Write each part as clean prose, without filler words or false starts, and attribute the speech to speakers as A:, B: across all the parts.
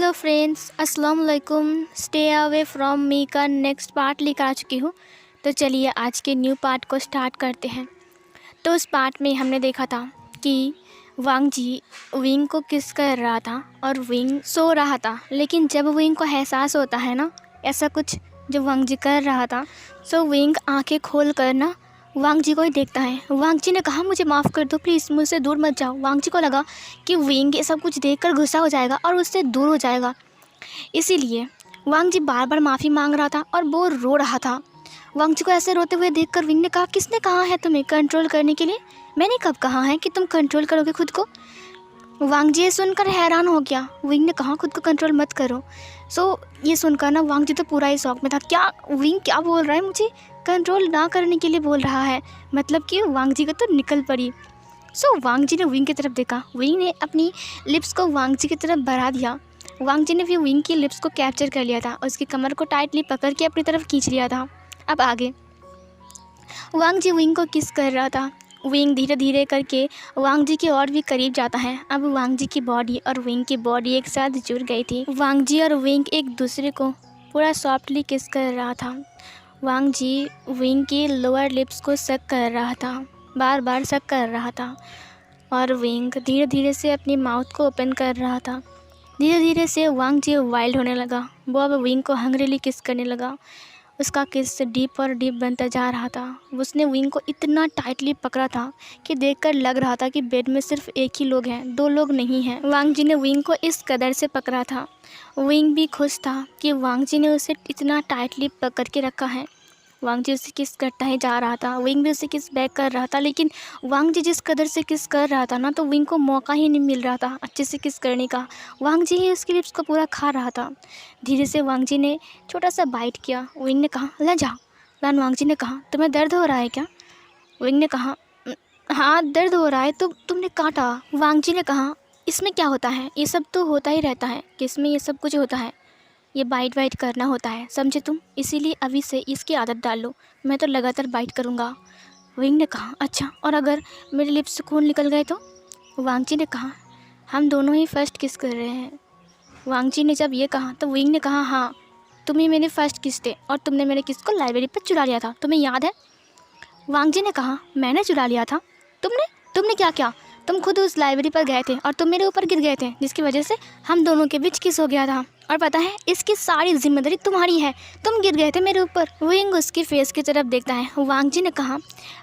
A: Hello friends, अस्सलाम वालेकुम। Stay away from me का नेक्स्ट पार्ट लेकर आ चुकी हूँ। तो चलिए आज के न्यू पार्ट को स्टार्ट करते हैं। तो उस पार्ट में हमने देखा था कि वांग जी विंग को किस कर रहा था और विंग सो रहा था। लेकिन जब विंग को एहसास होता है ना ऐसा कुछ जो वांग जी कर रहा था, सो विंग आंखें खोल कर ना वांग जी को ही देखता है। वांग जी ने कहा मुझे माफ़ कर दो, प्लीज़ मुझसे दूर मत जाओ। वांग जी को लगा कि विंग ये सब कुछ देखकर गुस्सा हो जाएगा और उससे दूर हो जाएगा, इसीलिए वांग जी बार बार माफ़ी मांग रहा था और वो रो रहा था। वांग जी को ऐसे रोते हुए देखकर विंग ने कहा, किसने कहा है तुम्हें कंट्रोल करने के लिए? मैंने कब कहा है कि तुम कंट्रोल करोगे खुद को? वांग जी ये सुनकर हैरान हो गया। विंग ने कहा खुद को कंट्रोल मत करो। ये सुनकर ना वांग जी तो पूरा ही शौक में था। क्या विंग क्या बोल रहा है, मुझे कंट्रोल ना करने के लिए बोल रहा है? मतलब कि वांग जी को तो निकल पड़ी। वांग जी ने विंग की तरफ देखा। विंग ने अपनी लिप्स को वांग जी की तरफ बढ़ा दिया। वांग जी ने भी विंग की लिप्स को कैप्चर कर लिया था, उसकी कमर को टाइटली पकड़ के अपनी तरफ खींच लिया था। अब आगे वांग जी विंग को किस कर रहा था। विंग धीरे धीरे करके वांग जी के और भी करीब जाता है। अब वांग जी की बॉडी और विंग की बॉडी एक साथ जुड़ गई थी। वांग जी और विंग एक दूसरे को पूरा सॉफ्टली किस कर रहा था। वांग जी विंग की लोअर लिप्स को सक कर रहा था, बार बार सक कर रहा था और विंग धीरे धीरे से अपनी माउथ को ओपन कर रहा था। धीरे धीरे से वांग जी वाइल्ड होने लगा। वो अब विंग को हंग्रीली किस करने लगा। उसका किस डीप और डीप बनता जा रहा था। उसने विंग को इतना टाइटली पकड़ा था कि देखकर लग रहा था कि बेड में सिर्फ एक ही लोग हैं, दो लोग नहीं हैं। वांग जी ने विंग को इस कदर से पकड़ा था। विंग भी खुश था कि वांग जी ने उसे इतना टाइटली पकड़ के रखा है। वांग जी उसे किस करता ही जा रहा था, विंग भी उसे किस बैक कर रहा था। लेकिन वांग जी जिस कदर से किस कर रहा था ना, तो विंग को मौका ही नहीं मिल रहा था अच्छे से किस करने का। वांग जी ही उसकी लिप्स को पूरा खा रहा था। धीरे से वांग जी ने छोटा सा बाइट किया। विंग ने कहा ले जा। लान वांग जी ने कहा तुम्हें दर्द हो रहा है क्या? विंग ने कहा हाँ दर्द हो रहा है। तो तुमने काटा? वांग जी ने कहा इसमें क्या होता है, ये सब तो होता ही रहता है। किसमें ये सब कुछ होता है? ये बाइट वाइट करना होता है, समझे तुम? इसीलिए अभी से इसकी आदत डाल लो, मैं तो लगातार बाइट करूँगा। विंग ने कहा अच्छा, और अगर मेरे लिप्स से खून निकल गए तो? वांग जी ने कहा हम दोनों ही फर्स्ट किस कर रहे हैं। वांग जी ने जब ये कहा तो विंग ने कहा हाँ तुम ही मेरे फर्स्ट किस थे और तुमने मेरे किस को लाइब्रेरी पर चुरा लिया था, तुम्हें याद है? वांग जी ने कहा मैंने चुरा लिया था? तुमने तुमने क्या किया? तुम खुद उस लाइब्रेरी पर गए थे और तुम मेरे ऊपर गिर गए थे, जिसकी वजह से हम दोनों के बीच किस हो गया था। और पता है इसकी सारी जिम्मेदारी तुम्हारी है, तुम गिर गए थे मेरे ऊपर। विंग उसकी फेस की तरफ देखता है। वांग जी ने कहा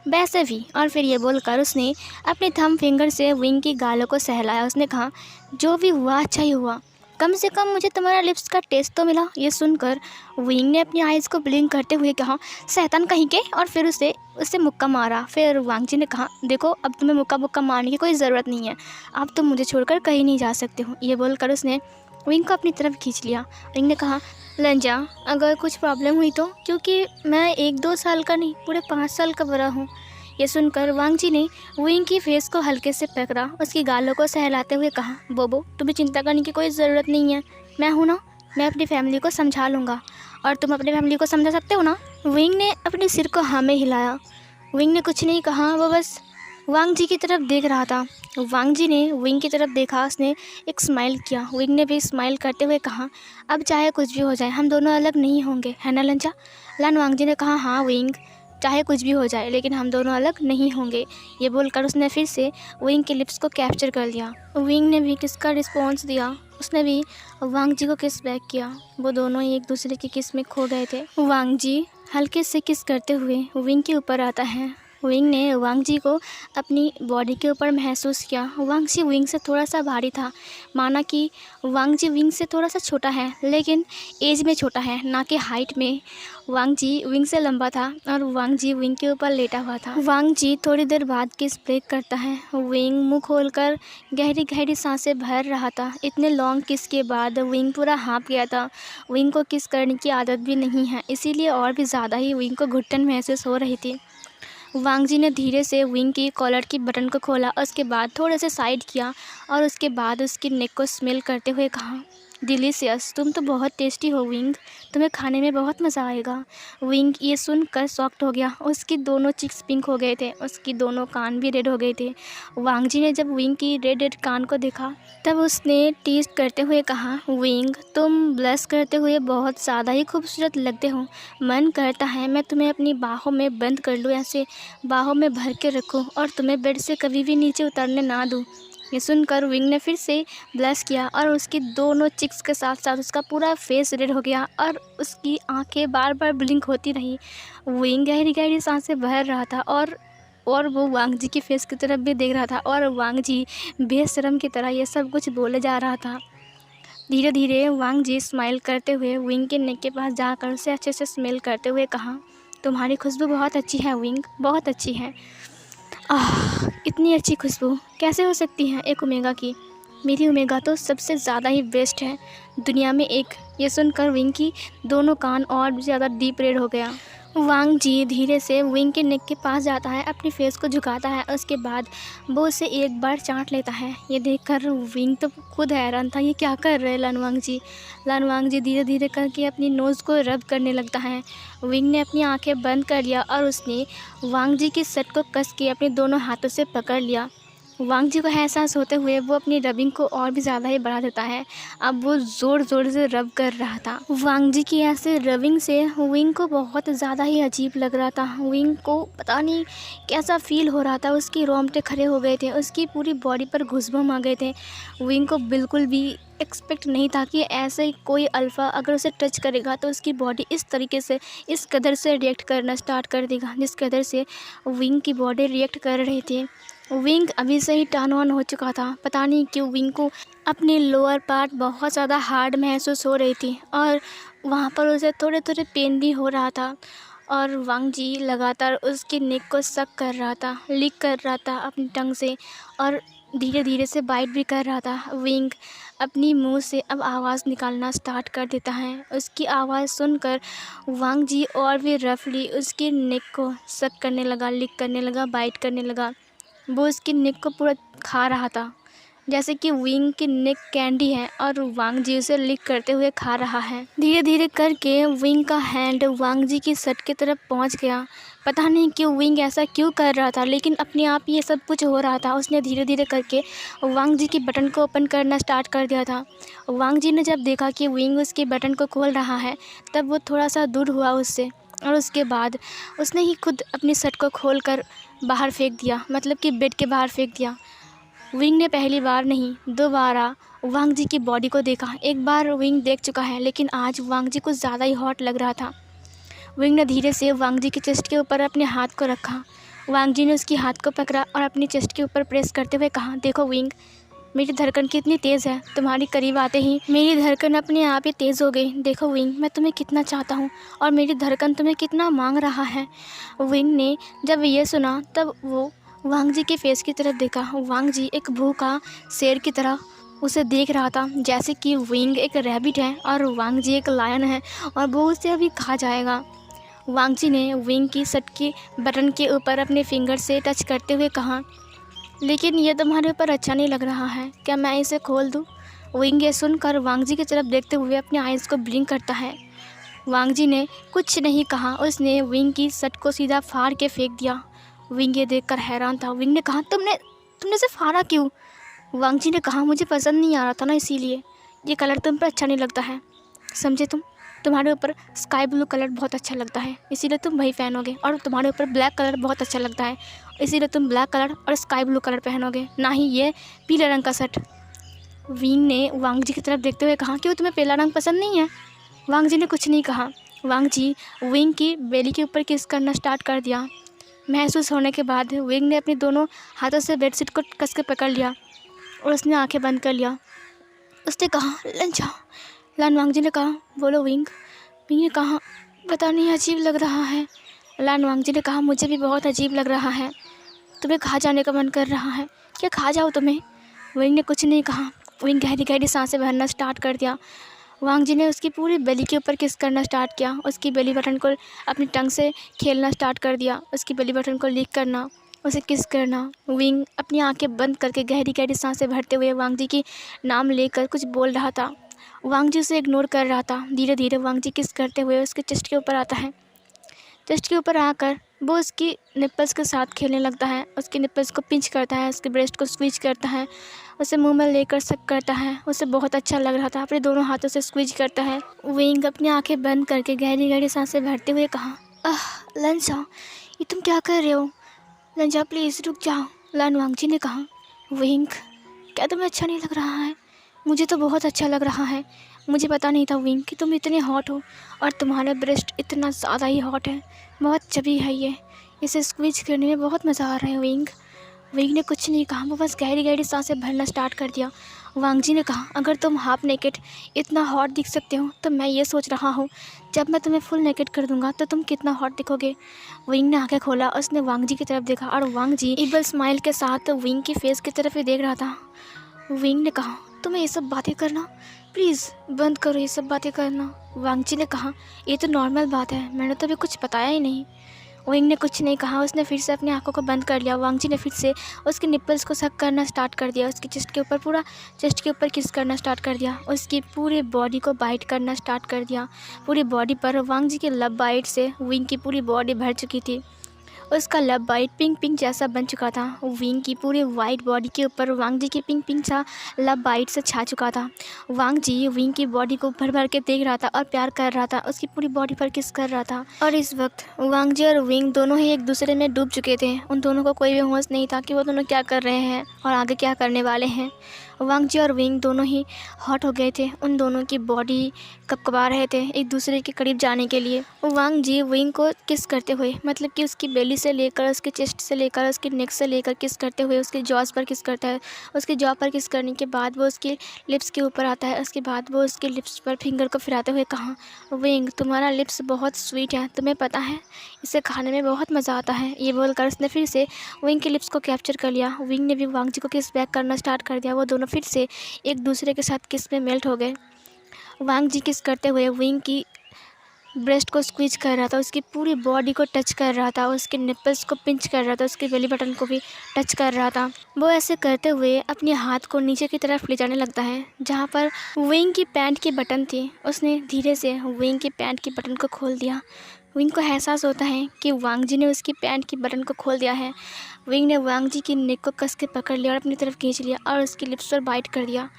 A: वैसे भी, और फिर ये बोलकर उसने अपने थंब फिंगर से विंग की गालों को सहलाया। उसने कहा जो भी हुआ अच्छा ही हुआ, कम से कम मुझे तुम्हारा लिप्स का टेस्ट तो मिला। ये सुनकर विंग ने अपनी आइज़ को ब्लिंक करते हुए कहा शैतान कहीं के, और फिर उसे मुक्का मारा। फिर वांग जी ने कहा देखो अब तुम्हें मुक्का मारने की कोई ज़रूरत नहीं है, अब तुम मुझे छोड़कर कहीं नहीं जा सकते हो। ये बोलकर उसने विंग को अपनी तरफ खींच लिया। विंग ने कहा लंजा अगर कुछ प्रॉब्लम हुई तो, क्योंकि मैं 1-2 साल का नहीं पूरे 5 साल का बड़ा हूँ। ये सुनकर वांग जी ने विंग की फेस को हल्के से पकड़ा, उसकी गालों को सहलाते हुए कहा बोबो तुम्हें चिंता करने की कोई ज़रूरत नहीं है, मैं हूँ ना, मैं अपनी फैमिली को समझा लूँगा। और तुम अपनी फैमिली को समझा सकते हो ना? विंग ने अपने सिर को हाँ में हिलाया। विंग ने कुछ नहीं कहा, वो बस वांग जी की तरफ देख रहा था। वांग जी ने विंग की तरफ देखा, उसने एक स्माइल किया। विंग ने भी स्माइल करते हुए कहा अब चाहे कुछ भी हो जाए हम दोनों अलग नहीं होंगे, है ना लंजा? लान वांग जी ने कहा हाँ विंग, चाहे कुछ भी हो जाए लेकिन हम दोनों अलग नहीं होंगे। ये बोलकर उसने फिर से विंग के लिप्स को कैप्चर कर लिया। विंग ने भी किस का रिस्पॉन्स दिया, उसने भी वांग जी को किस बैक किया। वो दोनों ही एक दूसरे की किस में खो गए थे। वांग जी हल्के से किस करते हुए विंग के ऊपर आता है। विंग ने वांग जी को अपनी बॉडी के ऊपर महसूस किया। वांग जी विंग से थोड़ा सा भारी था, माना कि वांग जी विंग से थोड़ा सा छोटा है, लेकिन एज में छोटा है, ना कि हाइट में। वांग जी विंग से लंबा था और वांग जी विंग के ऊपर लेटा हुआ था। वांग जी थोड़ी देर बाद किस ब्रेक करता है। विंग मुंह खोलकर गहरी गहरी सांसें भर रहा था। इतने लॉन्ग किस के बाद विंग पूरा हाँप गया था। विंग को किस करने की आदत भी नहीं है, इसीलिए और भी ज़्यादा ही विंग को घुटन महसूस हो रही थी। वांग जी ने धीरे से विंग की कॉलर की बटन को खोला, उसके बाद थोड़े से साइड किया और उसके बाद उसकी नेक को स्मेल करते हुए कहा डिलीशियस, तुम तो बहुत टेस्टी हो विंग, तुम्हें खाने में बहुत मज़ा आएगा। विंग ये सुनकर शॉक्ड हो गया। उसकी दोनों चिक्स पिंक हो गए थे, उसकी दोनों कान भी रेड हो गए थे। वांग जी ने जब विंग की रेड रेड कान को देखा तब उसने टीज करते हुए कहा, विंग तुम ब्लश करते हुए बहुत ज़्यादा ही खूबसूरत लगते हो। मन करता है मैं तुम्हें अपनी बाहों में बंद कर लूँ, ऐसे बाहों में भर के रखूँ और तुम्हें बेड से कभी भी नीचे उतरने ना दूँ। ये सुनकर विंग ने फिर से ब्लश किया और उसकी दोनों चिक्स के साथ साथ उसका पूरा फेस रेड हो गया और उसकी आंखें बार बार ब्लिंक होती रही। विंग गहरी गहरी सांसें भर रहा था और वो वांग जी के फेस की तरफ भी देख रहा था और वांग जी बेशर्म की तरह ये सब कुछ बोले जा रहा था। धीरे धीरे वांग जी स्माइल करते हुए विंग के नेक के पास जाकर उसे अच्छे से स्मेल करते हुए कहा, तुम्हारी खुशबू बहुत अच्छी है विंग, बहुत अच्छी है। इतनी अच्छी खुशबू कैसे हो सकती है एक ओमेगा की? मेरी ओमेगा तो सबसे ज़्यादा ही बेस्ट है दुनिया में एक। ये सुनकर विंग की दोनों कान और भी ज़्यादा डीप रेड हो गया। वांग जी धीरे से विंग के नेक के पास जाता है, अपने फेस को झुकाता है, उसके बाद वो उसे एक बार चाट लेता है। ये देखकर विंग तो खुद हैरान था, ये क्या कर रहे हैं लानवांग जी। लानवांग जी धीरे धीरे करके अपनी नोज़ को रब करने लगता है। विंग ने अपनी आंखें बंद कर लिया और उसने वांग जी की शर्ट को कस के अपने दोनों हाथों से पकड़ लिया। वांग जी को एहसास होते हुए वो अपनी रबिंग को और भी ज़्यादा ही बढ़ा देता है। अब वो ज़ोर ज़ोर से रब कर रहा था। वांग जी की ऐसे रबिंग से विंग को बहुत ज़्यादा ही अजीब लग रहा था। विंग को पता नहीं कैसा फील हो रहा था, उसकी रोंगटे खड़े हो गए थे, उसकी पूरी बॉडी पर घुसबम आ गए थे। विंग को बिल्कुल भी एक्सपेक्ट नहीं था कि ऐसे कोई अल्फ़ा अगर उसे टच करेगा तो उसकी बॉडी इस तरीके से इस कदर से रिएक्ट करना स्टार्ट कर देगा जिस कदर से विंग की बॉडी रिएक्ट कर रही थी। विंग अभी से ही टर्न ऑन हो चुका था। पता नहीं क्यों विंग को अपनी लोअर पार्ट बहुत ज़्यादा हार्ड महसूस हो रही थी और वहाँ पर उसे थोड़े थोड़े पेन भी हो रहा था। और वांग जी लगातार उसके नेक को सक कर रहा था, लिक कर रहा था अपनी टंग से और धीरे धीरे से बाइट भी कर रहा था। विंग अपनी मुंह से अब आवाज़ निकालना स्टार्ट कर देता है। उसकी आवाज़ सुनकर वांग जी और भी रफली उसके नेक को सक करने लगा, लिक करने लगा, बाइट करने लगा। वो उसकी नेक को पूरा खा रहा था जैसे कि विंग की नेक कैंडी है और वांग जी उसे लिक करते हुए खा रहा है। धीरे धीरे करके विंग का हैंड वांग जी की शर्ट की तरफ पहुंच गया। पता नहीं क्यों विंग ऐसा क्यों कर रहा था, लेकिन अपने आप ये सब कुछ हो रहा था। उसने धीरे धीरे करके वांग जी की बटन को ओपन करना स्टार्ट कर दिया था। वांग जी ने जब देखा कि विंग उसके बटन को खोल रहा है तब वो थोड़ा सा दूर हुआ उससे और उसके बाद उसने ही खुद अपनी शर्ट को खोल कर बाहर फेंक दिया, मतलब कि बेड के बाहर फेंक दिया। विंग ने पहली बार नहीं दोबारा वांग जी की बॉडी को देखा। एक बार विंग देख चुका है लेकिन आज वांग जी कुछ ज़्यादा ही हॉट लग रहा था। विंग ने धीरे से वांग जी के चेस्ट के ऊपर अपने हाथ को रखा। वांग जी ने उसकी हाथ को पकड़ा और अपनी चेस्ट के ऊपर प्रेस करते हुए कहा, देखो विंग, मेरी धड़कन कितनी तेज़ है, तुम्हारी करीब आते ही मेरी धड़कन अपने आप ही तेज़ हो गई। देखो विंग, मैं तुम्हें कितना चाहता हूँ और मेरी धड़कन तुम्हें कितना मांग रहा है। विंग ने जब ये सुना तब वो वांग जी के फेस की तरफ देखा। वांग जी एक भूखा शेर की तरह उसे देख रहा था, जैसे कि विंग एक रैबिट है और वांग जी एक लायन है और वो उसे अभी खा जाएगा। वांग जी ने विंग की शर्ट के बटन के ऊपर अपने फिंगर से टच करते हुए कहा, लेकिन ये तुम्हारे ऊपर अच्छा नहीं लग रहा है, क्या मैं इसे खोल दूँ? विंग ये सुनकर वांग जी की तरफ देखते हुए अपने आइज़ को ब्लिंक करता है। वांग जी ने कुछ नहीं कहा, उसने विंग की शर्ट को सीधा फाड़ के फेंक दिया। विंग ये देखकर हैरान था। विंग ने कहा, तुमने इसे फाड़ा क्यों? वांग जी ने कहा, मुझे पसंद नहीं आ रहा था ना, इसीलिए। ये कलर तुम पर अच्छा नहीं लगता है, समझे तुम्हारे ऊपर स्काई ब्लू कलर बहुत अच्छा लगता है, इसीलिए तुम वही पहनोगे, और तुम्हारे ऊपर ब्लैक कलर बहुत अच्छा लगता है, इसीलिए तुम ब्लैक कलर और स्काई ब्लू कलर पहनोगे, ना ही ये पीले रंग का शर्ट। विंग ने वांग जी की तरफ देखते हुए कहा, क्यों तुम्हें पीला रंग पसंद नहीं है? वांग जी ने कुछ नहीं कहा। वांग जी विंग की बेली के ऊपर किस करना स्टार्ट कर दिया। महसूस होने के बाद विंग ने अपने दोनों हाथों से बेडशीट को कस के पकड़ लिया और उसने आंखें बंद कर लिया। उसने कहा, लंचा। लान वांग जी ने कहा, बोलो विंग। विंग ने कहा, पता नहीं अजीब लग रहा है। लान वांग जी ने कहा, मुझे भी बहुत अजीब लग रहा है, तुम्हें खा जाने का मन कर रहा है, क्या खा जाओ तुम्हें? विंग ने कुछ नहीं कहा। विंग गहरी गहरी सांसें भरना स्टार्ट कर दिया। वांग जी ने उसकी पूरी बेली के ऊपर किस करना स्टार्ट किया, उसकी बेली बटन को अपनी टंग से खेलना स्टार्ट कर दिया, उसकी बेली बटन को लिक करना, उसे किस करना। विंग अपनी आंखें बंद करके गहरी गहरी सांसें भरते हुए वांग जी की नाम लेकर कुछ बोल रहा था। वांग जी उसे इग्नोर कर रहा था। धीरे धीरे वांग जी किस करते हुए उसके चेस्ट के ऊपर आता है। चेस्ट के ऊपर आकर वो उसकी निप्पल्स के साथ खेलने लगता है। उसकी निप्पल्स को पिंच करता है, उसके ब्रेस्ट को स्क्वीज करता है, उसे मुंह में लेकर सक करता है। उसे बहुत अच्छा लग रहा था। अपने दोनों हाथों से स्क्वीज करता है। विंग अपनी आंखें बंद करके गहरी गहरी सांसें भरते हुए कहा, आह लंजा, ये तुम क्या कर रहे हो? लंजा प्लीज़ रुक जाओ, लन वांग जी ने कहा। विंग, क्या तुम्हें अच्छा नहीं लग रहा है? मुझे तो बहुत अच्छा लग रहा है। मुझे पता नहीं था विंग कि तुम इतने हॉट हो, और तुम्हारा ब्रेस्ट इतना ज़्यादा ही हॉट है। बहुत चबी है ये, इसे स्क्वीज करने में बहुत मज़ा आ रहा है विंग। विंग ने कुछ नहीं कहा, वो बस गहरी गहरी सांसें भरना स्टार्ट कर दिया। वांग जी ने कहा, अगर तुम हाफ नेकेड इतना हॉट दिख सकते हो तो मैं ये सोच रहा हूँ जब मैं तुम्हें फुल नेकेड कर दूंगा तो तुम कितना हॉट दिखोगे। विंग ने आंखें खोला, उसने वांग जी की तरफ देखा और वांग जी इबल स्माइल के साथ विंग की फेस की तरफ ही देख रहा था। विंग ने कहा, तुम्हें ये सब बातें करना, प्लीज़ बंद करो ये सब बातें करना। वांग जी ने कहा, ये तो नॉर्मल बात है, मैंने तो अभी कुछ बताया ही नहीं। विंग ने कुछ नहीं कहा, उसने फिर से अपनी आंखों को बंद कर लिया। वांग जी ने फिर से उसके निप्पल्स को सक करना स्टार्ट कर दिया, उसकी चेस्ट के ऊपर पूरा चेस्ट के ऊपर किस करना स्टार्ट कर दिया, उसकी पूरी बॉडी को बाइट करना स्टार्ट कर दिया। पूरी बॉडी पर वांग जी के लब बाइट से विंग की पूरी बॉडी भर चुकी थी। उसका लब बाइट पिंक पिंक जैसा बन चुका था। विंग की पूरी वाइट बॉडी के ऊपर वांग जी की पिंक पिंक सा लब बाइट से छा चुका था। वांग जी विंग की बॉडी को भर भर के देख रहा था और प्यार कर रहा था, उसकी पूरी बॉडी पर किस कर रहा था। और इस वक्त वांग जी और विंग दोनों ही एक दूसरे में डूब चुके थे। उन दोनों को कोई भी होश नहीं था कि वो दोनों क्या कर रहे हैं और आगे क्या करने वाले हैं। वांग जी और विंग दोनों ही हॉट हो गए थे। उन दोनों की बॉडी कपकपा रहे थे एक दूसरे के करीब जाने के लिए। वांग जी विंग को किस करते हुए, मतलब कि उसकी बेली से लेकर उसके चेस्ट से लेकर उसके नेक से लेकर किस करते हुए उसके जॉस पर किस करता है। उसके जॉ पर किस करने के बाद वो उसके लिप्स के ऊपर आता है। उसके बाद वो उसके लिप्स पर फिंगर को फिराते हुए कहा, विंग तुम्हारा लिप्स बहुत स्वीट है, तुम्हें पता है इसे खाने में बहुत मज़ा आता है। ये बोलकर उसने फिर से विंग के लिप्स को कैप्चर कर लिया। विंग ने भी वांग जी को किस बैक करना स्टार्ट कर दिया। वो दोनों फिर से एक दूसरे के साथ किस में मेल्ट हो गए। वांग जी किस करते हुए विंग की ब्रेस्ट को स्क्वीज कर रहा था, उसकी पूरी बॉडी को टच कर रहा था, उसके निप्पल्स को पिंच कर रहा था, उसके बेली बटन को भी टच कर रहा था। वो ऐसे करते हुए अपने हाथ को नीचे की तरफ ले जाने लगता है जहाँ पर विंग की पैंट की बटन थी। उसने धीरे से विंग की पैंट की बटन को खोल दिया। विंग को एहसास होता है कि वांग जी ने उसकी पैंट की बटन को खोल दिया है। विंग ने वांग जी की नेक को कस के पकड़ लिया और अपनी तरफ खींच लिया और उसकी लिप्स पर बाइट कर दिया।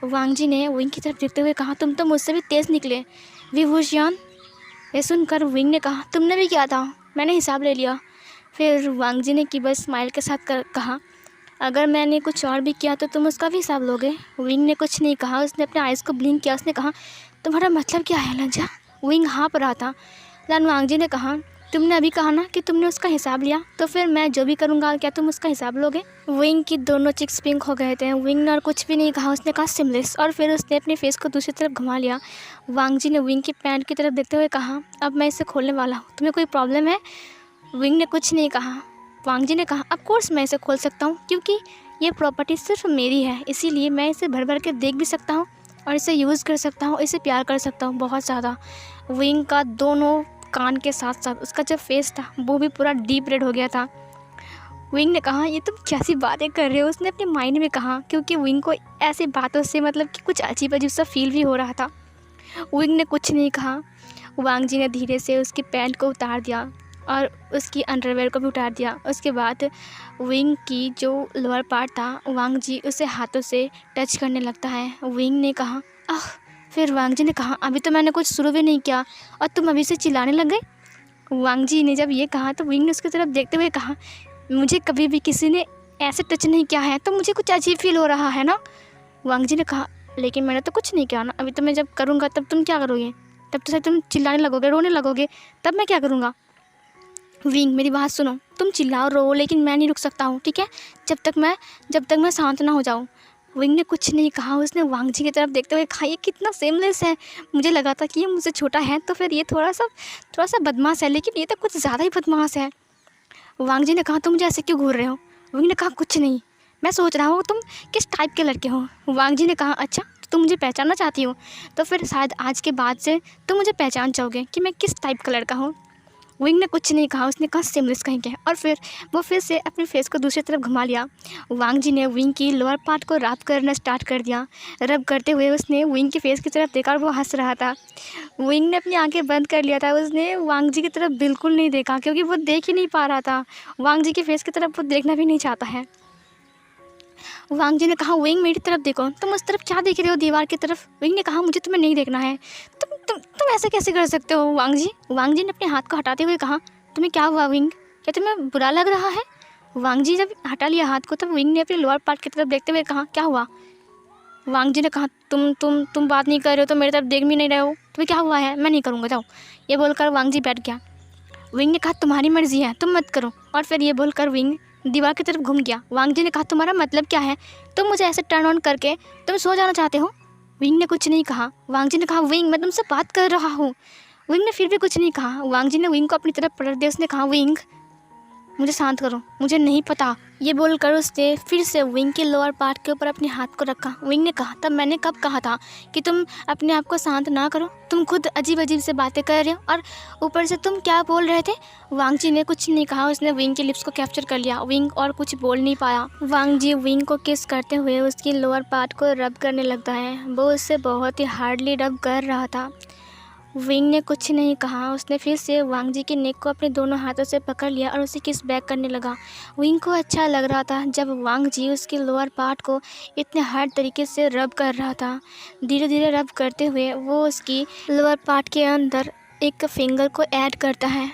A: वांग जी ने विंग की तरफ देखते हुए कहा, तुम तो मुझसे भी तेज़ निकले विभूषण। ये सुनकर विंग ने कहा, तुमने भी किया था, मैंने हिसाब ले लिया। फिर वांग जी ने कीबल स्माइल के साथ कहा, अगर मैंने कुछ और भी किया तो तुम उसका भी हिसाब लोगे। विंग ने कुछ नहीं कहा, उसने अपने आइज़ को ब्लिंक किया। उसने कहा, तुम्हारा मतलब क्या है लंजा? विंग हाँफ रहा था। लन वांग जी ने कहा, तुमने अभी कहा ना कि तुमने उसका हिसाब लिया, तो फिर मैं जो भी करूँगा क्या तुम उसका हिसाब लोगे? विंग की दोनों चिक्स पिंक हो गए थे। विंग ने और कुछ भी नहीं कहा, उसने कहा सिमलेस, और फिर उसने अपने फेस को दूसरी तरफ घुमा लिया। वांग जी ने विंग की पैंट की तरफ देखते हुए कहा, अब मैं इसे खोलने वाला हूँ, तुम्हें कोई प्रॉब्लम है? विंग ने कुछ नहीं कहा। वांग जी ने कहा, ऑफ कोर्स मैं इसे खोल सकता हूँ, क्योंकि ये प्रॉपर्टी सिर्फ मेरी है, इसीलिए मैं इसे भर भर के देख भी सकता हूँ और इसे यूज़ कर सकता हूँ, इसे प्यार कर सकता हूँ बहुत ज़्यादा। विंग का दोनों कान के साथ साथ उसका जो फेस था वो भी पूरा डीप रेड हो गया था। विंग ने कहा, ये तुम कैसी बातें कर रहे हो? उसने अपने माइंड में कहा, क्योंकि विंग को ऐसी बातों से मतलब कि कुछ अजीब अजीब सा फील भी हो रहा था। विंग ने कुछ नहीं कहा। वांग जी ने धीरे से उसकी पैंट को उतार दिया और उसकी अंडरवेयर को भी उतार दिया। उसके बाद विंग की जो लोअर पार्ट था वांग जी उसे हाथों से टच करने लगता है। विंग ने कहा, आह। फिर वांग जी ने कहा, अभी तो मैंने कुछ शुरू भी नहीं किया और तुम अभी से चिल्लाने लग गए। वांग जी ने जब ये कहा तो विंग ने उसकी तरफ देखते हुए कहा, मुझे कभी भी किसी ने ऐसे टच नहीं किया है तो मुझे कुछ अजीब फील हो रहा है ना। वांग जी ने कहा, लेकिन मैंने तो कुछ नहीं किया ना, अभी तो मैं जब करूँगा तब तुम क्या करोगे? तब तो शायद तुम चिल्लाने लगोगे, रोने लगोगे, तब मैं क्या करूँगा? विंग मेरी बात सुनो, तुम चिल्लाओ रो, लेकिन मैं नहीं रुक सकता हूँ, ठीक है, जब तक मैं शांत ना हो जाऊँ। विंग ने कुछ नहीं कहा। उसने वांग जी की तरफ देखते हुए कहा, ये कितना सेमलेस है। मुझे लगा था कि ये मुझसे छोटा है तो फिर ये थोड़ा सा बदमाश है, लेकिन ये तो कुछ ज़्यादा ही बदमाश है। वांग जी ने कहा, तुम मुझे ऐसे क्यों घूर रहे हो? विंग ने कहा, कुछ नहीं, मैं सोच रहा हूँ तुम किस टाइप के लड़के हो। वांग जी ने कहा, अच्छा तो तुम मुझे पहचानना चाहती हो, तो फिर शायद आज के बाद से तुम मुझे पहचान जाओगे कि मैं किस टाइप का लड़का हूँ। विंग ने कुछ नहीं कहा, उसने कहा सिमलेस कहीं के, और फिर वो फिर से अपने फेस को दूसरी तरफ घुमा लिया। वांग जी ने विंग की लोअर पार्ट को रब करना स्टार्ट कर दिया। रब करते हुए उसने विंग के फेस की तरफ देखा और वो हंस रहा था। विंग ने अपनी आंखें बंद कर लिया था, उसने वांग जी की तरफ बिल्कुल नहीं देखा क्योंकि वो देख ही नहीं पा रहा था। वांग जी के फेस की तरफ वो देखना भी नहीं चाहता है। वांग जी ने कहा विंग मेरी तरफ देखो, तुम उस तरफ क्या देख रहे हो, दीवार की तरफ। विंग ने कहा मुझे तुम्हें नहीं देखना है। तुम ऐसा कैसे कर सकते हो वांग जी। वांग जी ने अपने हाथ को हटाते हुए कहा तुम्हें क्या हुआ विंग, क्या तुम्हें बुरा लग रहा है। वांग जी जब हटा लिया हाथ को तब विंग ने अपने लोअर पार्ट की तरफ देखते हुए कहा क्या हुआ। वांग जी ने कहा तुम बात नहीं कर रहे हो तो मेरी तरफ देख भी नहीं रहे हो, तुम्हें क्या हुआ है, मैं नहीं करूँगा जाओ। ये बोलकर वांग जी बैठ गया। विंग ने कहा तुम्हारी मर्जी है, तुम मत करो, और फिर ये बोलकर विंग दीवार की तरफ घूम गया। वांग जी ने कहा तुम्हारा मतलब क्या है, तुम मुझे ऐसे टर्न ऑन करके तुम सो जाना चाहते हो। विंग ने कुछ नहीं कहा। वांग जी ने कहा विंग मैं तुमसे बात कर रहा हूँ। विंग ने फिर भी कुछ नहीं कहा। वांग जी ने विंग को अपनी तरफ पलट दिया। उसने कहा विंग मुझे शांत करो, मुझे नहीं पता। ये बोलकर उसने फिर से विंग के लोअर पार्ट के ऊपर अपने हाथ को रखा। विंग ने कहा तब मैंने कब कहा था कि तुम अपने आप को शांत ना करो, तुम खुद अजीब अजीब से बातें कर रहे हो और ऊपर से तुम क्या बोल रहे थे। वांग जी ने कुछ नहीं कहा, उसने विंग के लिप्स को कैप्चर कर लिया। विंग और कुछ बोल नहीं पाया। वांग जी विंग को किस करते हुए उसकी लोअर पार्ट को रब करने लगता है। वो उससे बहुत ही हार्डली रब कर रहा था। विंग ने कुछ नहीं कहा, उसने फिर से वांग जी के नेक को अपने दोनों हाथों से पकड़ लिया और उसे किस बैक करने लगा। विंग को अच्छा लग रहा था जब वांग जी उसके लोअर पार्ट को इतने हार्ड तरीके से रब कर रहा था। धीरे धीरे रब करते हुए वो उसकी लोअर पार्ट के अंदर एक फिंगर को ऐड करता है,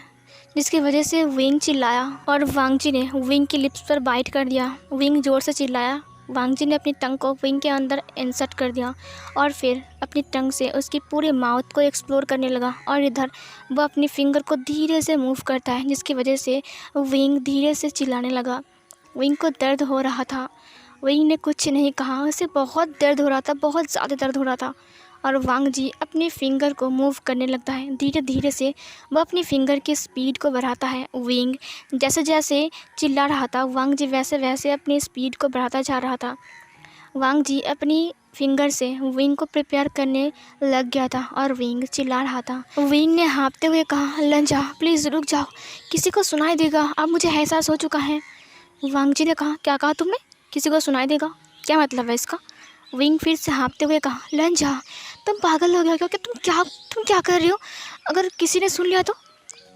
A: जिसकी वजह से विंग चिल्लाया और वांग जी ने विंग की लिप्स पर बाइट कर दिया। विंग ज़ोर से चिल्लाया। वांग जी ने अपनी टंग को विंग के अंदर इंसर्ट कर दिया और फिर अपनी टंग से उसकी पूरे माउथ को एक्सप्लोर करने लगा और इधर वो अपनी फिंगर को धीरे से मूव करता है, जिसकी वजह से विंग धीरे से चिल्लाने लगा। विंग को दर्द हो रहा था। विंग ने कुछ नहीं कहा, उसे बहुत दर्द हो रहा था, बहुत ज़्यादा दर्द हो रहा था। और वांग जी अपनी फिंगर को मूव करने लगता है। धीरे धीरे से वह अपनी फिंगर की स्पीड को बढ़ाता है। विंग जैसे जैसे चिल्ला रहा था, वांग जी वैसे वैसे अपनी स्पीड को बढ़ाता जा रहा था। वांग जी अपनी फिंगर से विंग को प्रिपेयर करने लग गया था और विंग चिल्ला रहा था। विंग ने हाँफते हुए कहा लंजा प्लीज़ रुक जाओ, किसी को सुनाई देगा, अब मुझे एहसास हो चुका है। वांग जी ने कहा क्या कहा तुमने, किसी को सुनाई देगा, क्या मतलब है इसका। विंग फिर से हाँफते हुए कहा लंजा तुम पागल हो गया क्योंकि तुम क्या कर रहे हो, अगर किसी ने सुन लिया तो।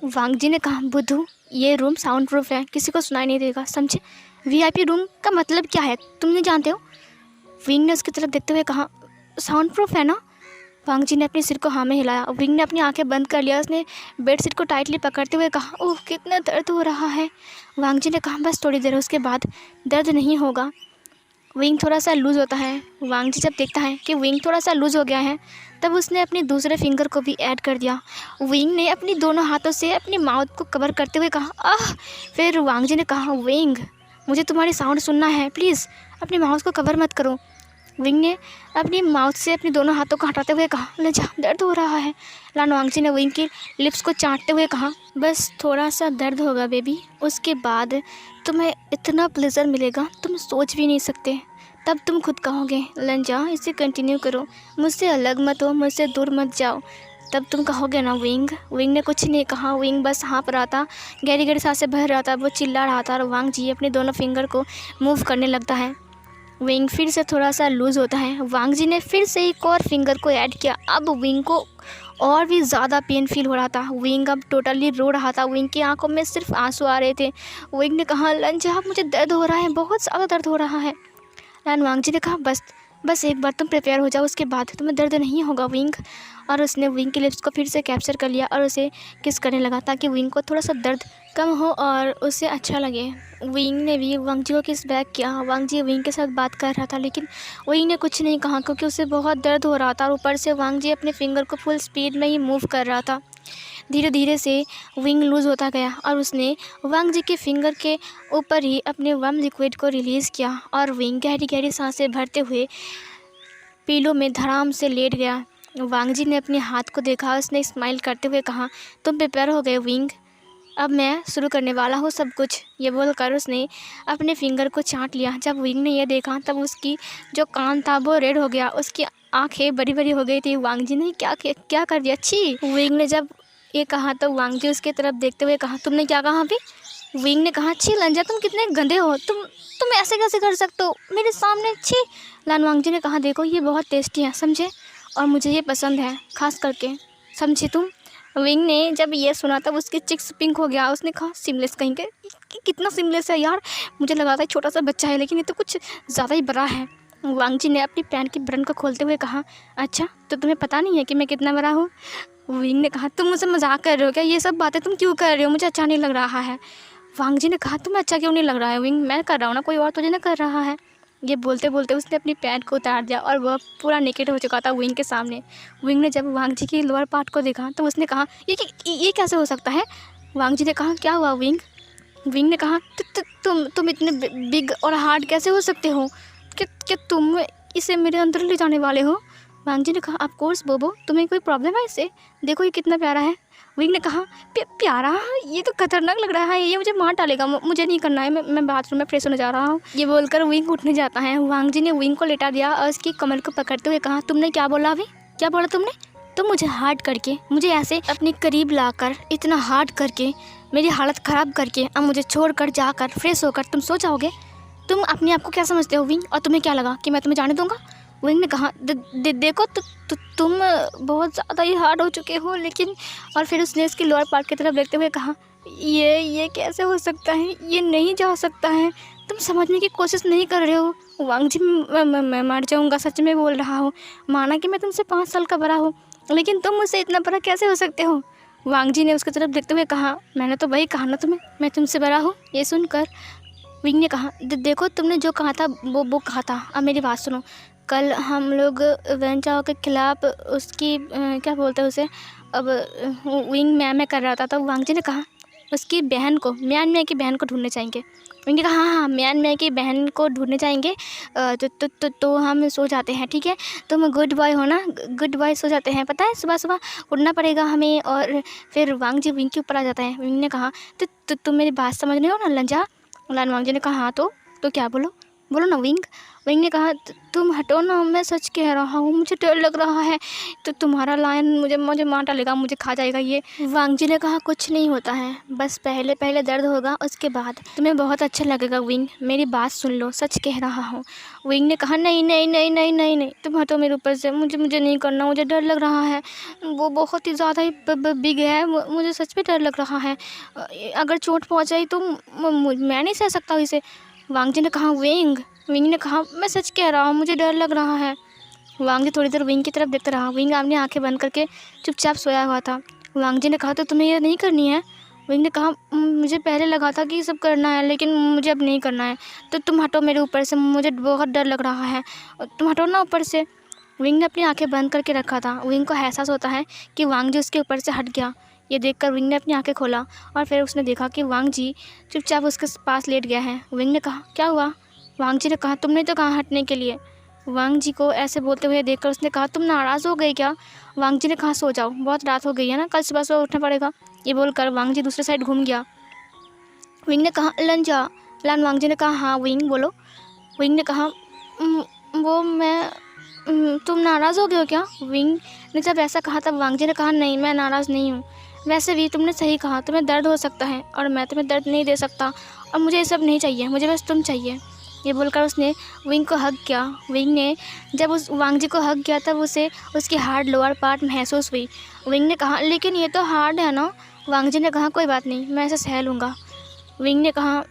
A: वांग जी ने कहा बुद्धू ये रूम साउंड प्रूफ है, किसी को सुनाई नहीं देगा, समझे। वीआईपी रूम का मतलब क्या है तुम नहीं जानते हो। विंग ने उसकी तरफ देखते हुए कहा साउंड प्रूफ है ना। वांग जी ने अपने सिर को हाँ में हिलाया। विंग ने अपनी आंखें बंद कर लिया। उसने बेड शीट को टाइटली पकड़ते हुए कहा ओह कितना दर्द हो रहा है। वांग जी ने कहा बस थोड़ी देर, उसके बाद दर्द नहीं होगा। विंग थोड़ा सा लूज़ होता है। वांग जी जब देखता है कि विंग थोड़ा सा लूज़ हो गया है तब उसने अपने दूसरे फिंगर को भी ऐड कर दिया। विंग ने अपनी दोनों हाथों से अपनी माउथ को कवर करते हुए कहा आह। फिर वांग जी ने कहा विंग मुझे तुम्हारी साउंड सुनना है, प्लीज़ अपनी माउथ को कवर मत करो। विंग ने अपनी माउथ से अपने दोनों हाथों को हटाते हुए कहा लंजा दर्द हो रहा है। लान वांग जी ने विंग की लिप्स को चाटते हुए कहा बस थोड़ा सा दर्द होगा बेबी, उसके बाद तुम्हें इतना प्लेजर मिलेगा तुम सोच भी नहीं सकते, तब तुम खुद कहोगे लंजा इसे कंटिन्यू करो, मुझसे अलग मत हो, मुझसे दूर मत जाओ, तब तुम कहोगे ना विंग। विंग ने कुछ नहीं कहा। विंग बस हाँप रहा था, गहरी गहरी सांसें भर रहा था, वो चिल्ला रहा था और वांग जी अपने दोनों फिंगर को मूव करने लगता है। विंग फिर से थोड़ा सा लूज़ होता है। वांग जी ने फिर से एक और फिंगर को ऐड किया। अब विंग को और भी ज़्यादा पेन फील हो रहा था। विंग अब टोटली रो रहा था। विंग की आंखों में सिर्फ आंसू आ रहे थे। विंग ने कहा लंजा अब मुझे दर्द हो रहा है, बहुत ज़्यादा दर्द हो रहा है। लान वांग जी ने कहा बस एक बार तुम प्रिपेयर हो जाओ, उसके बाद तुम्हें दर्द नहीं होगा विंग। और उसने विंग के लिप्स को फिर से कैप्चर कर लिया और उसे किस करने लगा ताकि विंग को थोड़ा सा दर्द कम हो और उसे अच्छा लगे। विंग ने भी वांग जी को किस बैक किया। वांग जी विंग के साथ बात कर रहा था लेकिन विंग ने कुछ नहीं कहा क्योंकि उसे बहुत दर्द हो रहा था और ऊपर से वांग जी अपने फिंगर को फुल स्पीड में ही मूव कर रहा था। धीरे धीरे से विंग लूज़ होता गया और उसने वांग जी के फिंगर के ऊपर ही अपने वम लिक्विड को रिलीज़ किया और विंग गहरी गहरी सांसें भरते हुए पीलो में धड़ाम से लेट गया। वांग जी ने अपने हाथ को देखा। उसने स्माइल करते हुए कहा तुम प्रिपेयर हो गए विंग, अब मैं शुरू करने वाला हूँ सब कुछ। ये बोलकर उसने अपने फिंगर को चाट लिया। जब विंग ने यह देखा तब उसकी जो कान था वो रेड हो गया, उसकी आंखें बड़ी बड़ी हो गई थी। वांग जी ने क्या कर दिया छी। विंग ने जब ये कहा तो वांग जी उसकी तरफ देखते हुए कहा, तुमने क्या कहा अभी? विंग ने कहा, छी लंजा, तुम कितने गंदे हो, तुम ऐसे कैसे कर सकते हो मेरे सामने, छी। लान वांग जी ने कहा, देखो ये बहुत टेस्टी है समझे, और मुझे ये पसंद है खास करके, समझे तुम। विंग ने जब ये सुना तब उसकी चिक्स पिंक हो गया। उसने कहा, सिमलेस कहीं के, कितना सिमलेस है यार, मुझे लगा था छोटा सा बच्चा है, लेकिन ये तो कुछ ज़्यादा ही बड़ा है। वांग जी ने अपनी पैंट की बटन को खोलते हुए कहा, अच्छा तो तुम्हें पता नहीं है कि मैं कितना बड़ा हूँ? विंग ने कहा, तुम मुझसे मजाक कर रहे हो क्या? ये सब बातें तुम क्यों कर रहे हो? मुझे अच्छा नहीं लग रहा है। वांग जी ने कहा, तुम्हें अच्छा क्यों नहीं लग रहा है विंग? मैं कर रहा हूँ ना, कोई और तुझे ना कर रहा है। ये बोलते बोलते उसने अपनी पैंट को उतार दिया और वह पूरा नेकेड हो चुका था विंग के सामने। विंग ने जब वांग जी की लोअर पार्ट को देखा तो उसने कहा, ये कैसे हो सकता है? वांग जी ने कहा, क्या हुआ विंग? विंग ने कहा, तुम इतने बिग और हार्ड कैसे हो सकते हो? क्या तुम इसे मेरे अंदर ले जाने वाले हो? वांग जी ने कहा, ऑफ कोर्स बोबो, तुम्हें कोई प्रॉब्लम है इससे? देखो ये कितना प्यारा है। विंग ने कहा, प्यारा? ये तो खतरनाक लग रहा है, ये मुझे मार डालेगा, मुझे नहीं करना है, मैं बाथरूम में फ्रेश होने जा रहा हूँ। ये बोलकर विंग उठने जाता है। वांग जी ने विंग को लेटा दिया और उसकी कमर को पकड़ते हुए कहा, तुमने क्या बोला अभी? क्या बोला तुमने? तुम मुझे हार्ड करके, मुझे ऐसे अपने करीब लाकर, इतना हार्ड करके, मेरी हालत ख़राब करके, अब मुझे छोड़कर जाकर फ्रेश होकर तुम सो जाओगे? तुम अपने आप को क्या समझते हो विंग? और तुम्हें क्या लगा कि मैं तुम्हें जाने दूंगा? विंग ने कहा, देखो तुम बहुत ज़्यादा ही हार्ड हो चुके हो, लेकिन। और फिर उसने इसकी लोअर पार्ट की तरफ देखते हुए कहा, ये कैसे हो सकता है? ये नहीं जा सकता है, तुम समझने की कोशिश नहीं कर रहे हो। वांग जी, मैं मर जाऊँगा, सच में बोल रहा हूँ। माना कि मैं तुमसे 5 साल का बड़ा हूँ, लेकिन तुम मुझसे इतना बड़ा कैसे हो सकते हो? वांग जी ने उसकी तरफ देखते हुए कहा, मैंने तो वही कहा ना तुम्हें, मैं तुमसे बड़ा हूँ। ये सुनकर विंग ने कहा, देखो तुमने जो कहा था वो कहा था, अब मेरी बात सुनो। कल हम लोग वेन चाओ के खिलाफ उसकी क्या बोलते हैं उसे, अब विंग मैं कर रहा था, तो वांग जी ने कहा, उसकी बहन को, म्यान म्या की बहन को ढूंढने जाएंगे। विंग ने कहा, हाँ म्यान म्या की बहन को ढूंढने जाएंगे। तो हम सो जाते हैं, ठीक है? तुम गुड बॉय हो ना, गुड बॉय, सो जाते हैं। पता है सुबह सुबह उठना पड़ेगा हमें। और फिर वांग जी विंग के ऊपर आ जाता है। विंग ने कहा, तो तुम मेरी बात समझ रहे हो ना लंजा? लान वांग जी ने कहा, हाँ तो क्या, बोलो ना विंग। विंग ने कहा, तुम हटो ना, मैं सच कह रहा हूँ, मुझे डर लग रहा है, तो तुम्हारा लायन मुझे मार डालेगा, मुझे खा जाएगा ये। वांग जी ने कहा, कुछ नहीं होता है, बस पहले दर्द होगा, उसके बाद तुम्हें बहुत अच्छा लगेगा विंग, मेरी बात सुन लो, सच कह रहा हूँ। विंग ने कहा, नहीं नहीं नहीं नहीं नहीं नहीं, तुम हटो मेरे ऊपर से, मुझे नहीं करना, मुझे डर लग रहा है, वो बहुत ही ज़्यादा ही बिग है, मुझे सच में डर लग रहा है, अगर चोट पहुँचाई तो मैं नहीं सह सकता इसे। वांग जी ने कहा, विंग ने कहा, मैं सच कह रहा हूँ, मुझे डर लग रहा है। वांग जी थोड़ी देर विंग की तरफ देखता रहा। विंग अपनी आंखें बंद करके चुपचाप सोया हुआ था। वांग जी ने कहा, तो तुम्हें ये नहीं करनी है? विंग ने कहा, मुझे पहले लगा था कि ये सब करना है, लेकिन मुझे अब नहीं करना है, तो तुम हटो मेरे ऊपर से, मुझे बहुत डर लग रहा है, तुम हटो ना ऊपर से। विंग ने अपनी आंखें बंद करके रखा था। विंग को एहसास होता है कि वांग जी उसके ऊपर से हट गया। ये देखकर विंग ने अपनी आंखें खोला और फिर उसने देखा कि वांग जी चुपचाप उसके पास लेट गया है। विंग ने कहा, क्या हुआ? वांग जी ने कहा, तुमने तो कहा हटने के लिए। वांग जी को ऐसे बोलते हुए देखकर उसने कहा, तुम नाराज़ हो गए क्या? वांग जी ने कहा, सो जाओ, बहुत रात हो गई है ना, कल सुबह सुबह उठना पड़ेगा। ये बोलकर वांग जी दूसरे साइड घूम गया। विंग ने कहा, लंजा। लान वांग जी ने कहा, हाँ विंग बोलो। विंग ने कहा, वो मैं तुम नाराज़ हो गए हो क्या? विंग ने जब ऐसा कहा तब वांग जी ने कहा, नहीं मैं नाराज़ नहीं हूँ, वैसे भी तुमने सही कहा, तुम्हें दर्द हो सकता है और मैं तुम्हें दर्द नहीं दे सकता, और मुझे ये सब नहीं चाहिए, मुझे बस तुम चाहिए। ये बोलकर उसने विंग को हग किया। विंग ने जब उस वांग जी को हग किया तब उसे उसकी हार्ड लोअर पार्ट महसूस हुई। विंग ने कहा, लेकिन ये तो हार्ड है ना? वांग जी ने कहा, कोई बात नहीं, मैं इसे सह लूँगा। विंग ने कहा,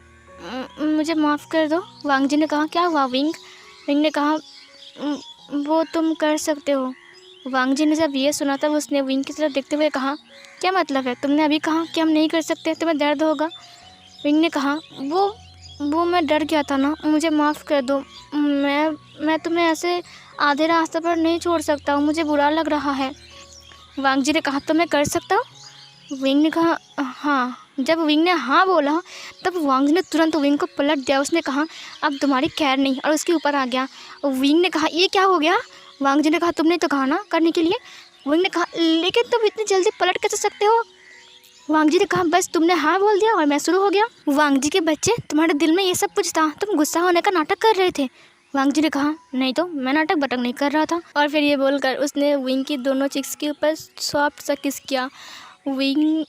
A: मुझे माफ़ कर दो। वांग जी ने कहा, क्या हुआ विंग? विंग ने कहा, वो तुम कर सकते हो। वांग जी ने जब ये सुना तब उसने विंग की तरफ देखते हुए कहा, क्या मतलब है? तुमने अभी कहा कि हम नहीं कर सकते, तुम्हें दर्द होगा। विंग ने कहा, वो मैं डर गया था ना, मुझे माफ़ कर दो, मैं तुम्हें ऐसे आधे रास्ते पर नहीं छोड़ सकता हूँ, मुझे बुरा लग रहा है। वांग जी ने कहा, तो मैं कर सकता हूँ? विंग ने कहा, हाँ। जब विंग ने हाँ बोला तब वांग जी ने तुरंत विंग को पलट दिया। उसने कहा, अब तुम्हारी खैर नहीं, और उसके ऊपर आ गया। विंग ने कहा, ये क्या हो गया? वांग जी ने कहा, तुमने तो कहा ना करने के लिए। विंग ने कहा, लेकिन तुम इतनी जल्दी पलट कैसे सकते हो? वांग जी ने कहा, बस तुमने हाँ बोल दिया और मैं शुरू हो गया। वांग जी के बच्चे, तुम्हारे दिल में ये सब कुछ था, तुम गुस्सा होने का नाटक कर रहे थे। वांग जी ने कहा, नहीं तो मैं नाटक बटक नहीं कर रहा था। और फिर ये बोलकर उसने विंग की दोनों चिक्स के ऊपर सॉफ्ट सा किस किया। विंग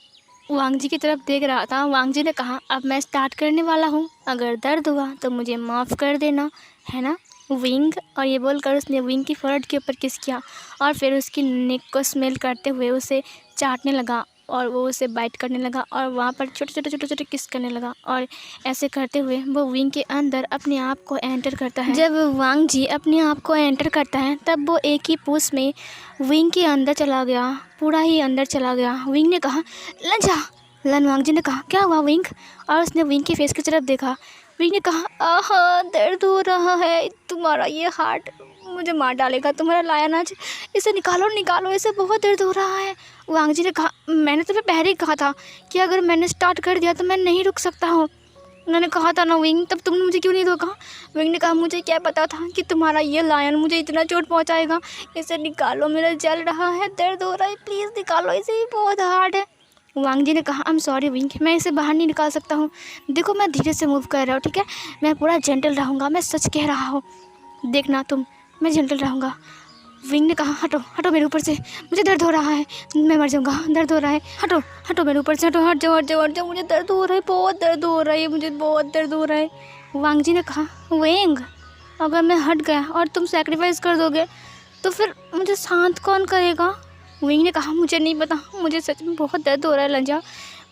A: वांग जी की तरफ देख रहा था। वांग जी ने कहा, अब मैं स्टार्ट करने वाला हूँ, अगर दर्द हुआ तो मुझे माफ़ कर देना, है ना विंग। और ये बोलकर उसने विंग की फोrehead के ऊपर किस किया और फिर उसकी नेक को स्मेल करते हुए उसे चाटने लगा और वो उसे बाइट करने लगा और वहाँ पर छोटे छोटे किस करने लगा। और ऐसे करते हुए वो विंग के अंदर अपने आप को एंटर करता है। जब वांग जी अपने आप को एंटर करता है तब वो एक ही पूस में विंग के अंदर चला गया, पूरा ही अंदर चला गया। विंग ने कहा, लंजा। लन वांग जी ने कहा, क्या हुआ विंग? और उसने विंग के फेस की तरफ देखा। विंग ने कहा, आहा दर्द हो रहा है, तुम्हारा ये हार्ट मुझे मार डालेगा, तुम्हारा लायन आज, इसे निकालो निकालो, इसे बहुत दर्द हो रहा है। वांग जी ने कहा, मैंने तुम्हें पहले ही कहा था कि अगर मैंने स्टार्ट कर दिया तो मैं नहीं रुक सकता हूँ। उन्होंने कहा था ना विंग, तब तुमने मुझे क्यों नहीं रोका? विंग ने कहा, मुझे क्या पता था कि तुम्हारा ये लायन मुझे इतना चोट पहुँचाएगा, इसे निकालो, मेरा जल रहा है, दर्द हो रहा है, प्लीज़ निकालो इसे, ये बहुत हार्ड है। वांग जी ने कहा, आई एम सॉरी विंग, मैं इसे बाहर नहीं निकाल सकता हूँ। देखो मैं धीरे से मूव कर रहा हूँ, ठीक है, मैं पूरा जेंटल रहूँगा, मैं सच कह रहा हूँ, देखना तुम, मैं जेंटल रहूँगा। विंग ने कहा, हटो हटो मेरे ऊपर से, मुझे दर्द हो रहा है, मैं मर जाऊँगा, दर्द हो रहा है, हटो हटो मेरे ऊपर से, हटो, हट जाओ हट जाओ हट जाओ, मुझे दर्द हो रहा है, बहुत दर्द हो रहा है, मुझे बहुत दर्द हो रहा है। वांग जी ने कहा, विंग अगर मैं हट गया और तुम सेक्रीफाइस कर दोगे तो फिर मुझे शांत कौन करेगा? विंग ने कहा, मुझे नहीं पता, मुझे सच में बहुत दर्द हो रहा है लंजा,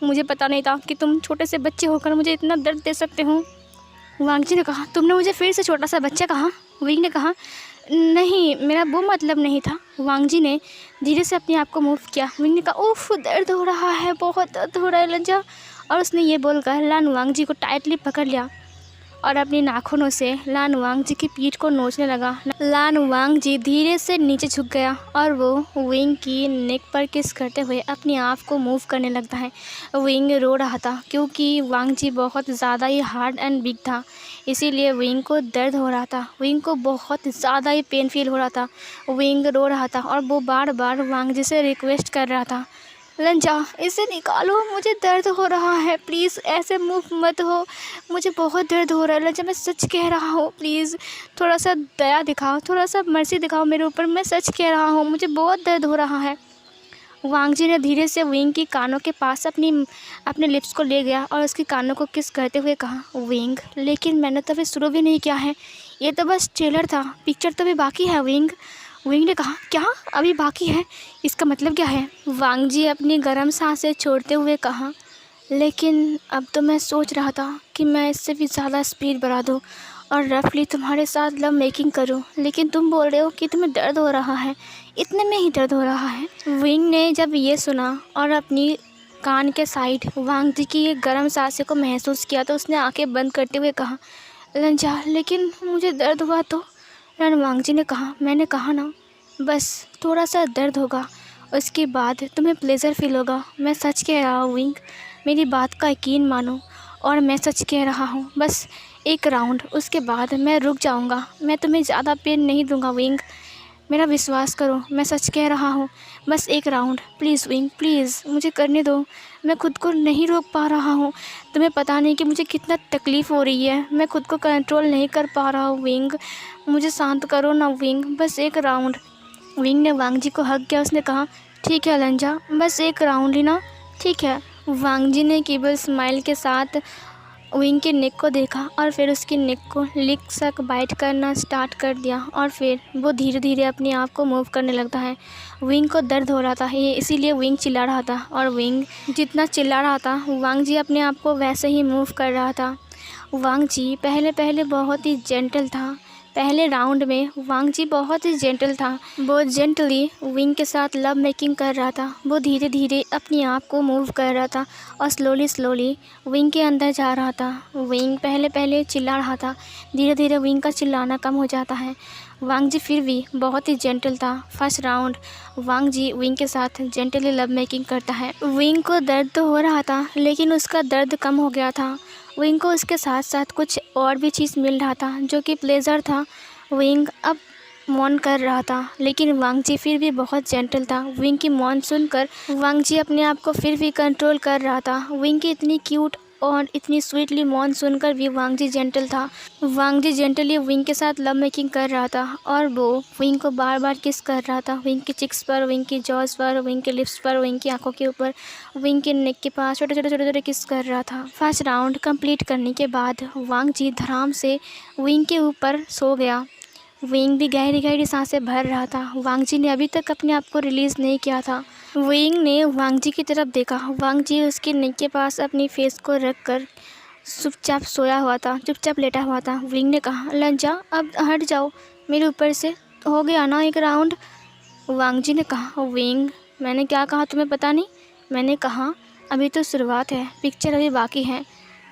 A: मुझे पता नहीं था कि तुम छोटे से बच्चे होकर मुझे इतना दर्द दे सकते हो। वांग जी ने कहा, तुमने मुझे फिर से छोटा सा बच्चा कहा? विंग ने कहा, नहीं मेरा वो मतलब नहीं था। वांग जी ने धीरे से अपने आप को मूव किया। विंग ने कहा, उफ दर्द हो रहा है, बहुत दर्द हो रहा है लंजा। और उसने ये बोलकर लान वांग जी को टाइटली पकड़ लिया और अपनी नाखूनों से लान वांग जी की पीठ को नोचने लगा। लान वांग जी धीरे से नीचे झुक गया और वो विंग की नेक पर किस करते हुए अपने आप को मूव करने लगता है। विंग रो रहा था क्योंकि वांग जी बहुत ज़्यादा ही हार्ड एंड बिग था, इसीलिए विंग को दर्द हो रहा था, विंग को बहुत ज़्यादा ही पेन फील हो रहा था। विंग रो रहा था और वो बार बार वांग जी से रिक्वेस्ट कर रहा था, लंजा इसे निकालो, मुझे दर्द हो रहा है, प्लीज़ ऐसे मूव मत हो, मुझे बहुत दर्द हो रहा है लंजा, मैं सच कह रहा हूँ, प्लीज़ थोड़ा सा दया दिखाओ, थोड़ा सा मर्सी दिखाओ मेरे ऊपर, मैं सच कह रहा हूँ, मुझे बहुत दर्द हो रहा है। वांग जी ने धीरे से विंग की कानों के पास अपने लिप्स को ले गया और उसके कानों को किस करते हुए कहा, विंग लेकिन मैंने तो अभी शुरू भी नहीं किया है, ये तो बस ट्रेलर था, पिक्चर तो अभी बाकी है विंग। विंग ने कहा, क्या अभी बाकी है, इसका मतलब क्या है? वांग जी अपनी गर्म सांसें छोड़ते हुए कहा, लेकिन अब तो मैं सोच रहा था कि मैं इससे भी ज़्यादा स्पीड बढ़ा दूँ और रफली तुम्हारे साथ लव मेकिंग करूँ, लेकिन तुम बोल रहे हो कि तुम्हें दर्द हो रहा है, इतने में ही दर्द हो रहा है। विंग ने जब ये सुना और अपनी कान के साइड वांग जी की ये गर्म सांसें को महसूस किया तो उसने आंखें बंद करते हुए कहा, लंजा लेकिन मुझे दर्द हुआ तो? लन वांग जी ने कहा, मैंने कहा ना, बस थोड़ा सा दर्द होगा, उसके बाद तुम्हें प्लेज़र फील होगा, मैं सच कह रहा हूँ विंग, मेरी बात का यकीन मानो और मैं सच कह रहा हूँ, बस एक राउंड, उसके बाद मैं रुक जाऊँगा, मैं तुम्हें ज़्यादा पेन नहीं दूँगा विंग, मेरा विश्वास करो, मैं सच कह रहा हूँ, बस एक राउंड प्लीज़ विंग, प्लीज़ मुझे करने दो, मैं खुद को नहीं रोक पा रहा हूँ, तुम्हें पता नहीं कि मुझे कितना तकलीफ़ हो रही है, मैं खुद को कंट्रोल नहीं कर पा रहा हूँ विंग, मुझे शांत करो ना विंग, बस एक राउंड। विंग ने वांग जी को हग किया, उसने कहा, ठीक है लंजा, बस एक राउंड ही ना, ठीक है। वांग जी ने केवल स्माइल के साथ विंग के नेक को देखा और फिर उसकी नेक को लिक सक बाइट करना स्टार्ट कर दिया और फिर वो धीरे धीरे अपने आप को मूव करने लगता है। विंग को दर्द हो रहा था, ये इसीलिए विंग चिल्ला रहा था और विंग जितना चिल्ला रहा था वांग जी अपने आप को वैसे ही मूव कर रहा था। वांग जी पहले पहले बहुत ही जेंटल था, पहले राउंड में वांग जी बहुत ही जेंटल था, बहुत जेंटली विंग के साथ लव मेकिंग कर रहा था, वो धीरे धीरे अपने आप को मूव कर रहा था और स्लोली स्लोली विंग के अंदर जा रहा था। विंग पहले पहले चिल्ला रहा था, धीरे धीरे विंग का चिल्लाना कम हो जाता है। वांग जी फिर भी बहुत ही जेंटल था। फर्स्ट राउंड वांग जी विंग के साथ जेंटली लव मेकिंग करता है। विंग को दर्द तो हो रहा था लेकिन उसका दर्द कम हो गया था। विंग को उसके साथ साथ कुछ और भी चीज़ मिल रहा था जो कि प्लेज़र था। विंग अब मौन कर रहा था लेकिन वांग जी फिर भी बहुत जेंटल था। विंग की मौन सुनकर वांग जी अपने आप को फिर भी कंट्रोल कर रहा था। विंग की इतनी क्यूट और इतनी स्वीटली मौन सुनकर भी वांग जी जेंटल था। वांग जी जेंटली विंग के साथ लव मेकिंग कर रहा था और वो विंग को बार बार किस कर रहा था। विंग की चिक्स पर, विंग की जॉज पर, विंग के लिप्स पर, विंग की आंखों के ऊपर, विंग के नेक के पास छोटे छोटे छोटे छोटे किस कर रहा था। फर्स्ट राउंड कंप्लीट करने के बाद वांग जी धड़ाम से विंग के ऊपर सो गया। विंग भी गहरी गहरी सांसें भर रहा था। वांग जी ने अभी तक अपने आप को रिलीज़ नहीं किया था। विंग ने वांग जी की तरफ देखा। वांग जी उसके नेक के पास अपनी फेस को रख कर चुपचाप सोया हुआ था, चुपचाप लेटा हुआ था। विंग ने कहा, लज्जा अब हट जाओ मेरे ऊपर से, हो गया ना एक राउंड। वांग जी ने कहा, विंग मैंने क्या कहा तुम्हें पता नहीं? मैंने कहा अभी तो शुरुआत है, पिक्चर अभी बाकी है।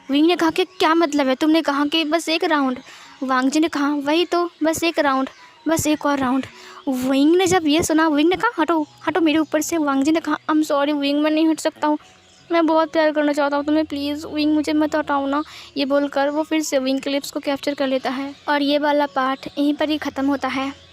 A: विंग ने कहा कि क्या मतलब है, तुमने कहा कि बस एक राउंड। वांग जी ने कहा वही तो, बस एक राउंड, बस एक और राउंड। विंग ने जब ये सुना, विंग ने कहा हटो हटो मेरे ऊपर से। वांग जी ने कहा आई एम सॉरी विंग, मैं नहीं हट सकता हूँ, मैं बहुत प्यार करना चाहता हूँ तुम्हें, प्लीज़ विंग मुझे मत हटाओ ना। ये बोलकर वो फिर से विंग के लिप्स को कैप्चर कर लेता है और ये वाला पार्ट यहीं पर ही ख़त्म होता है।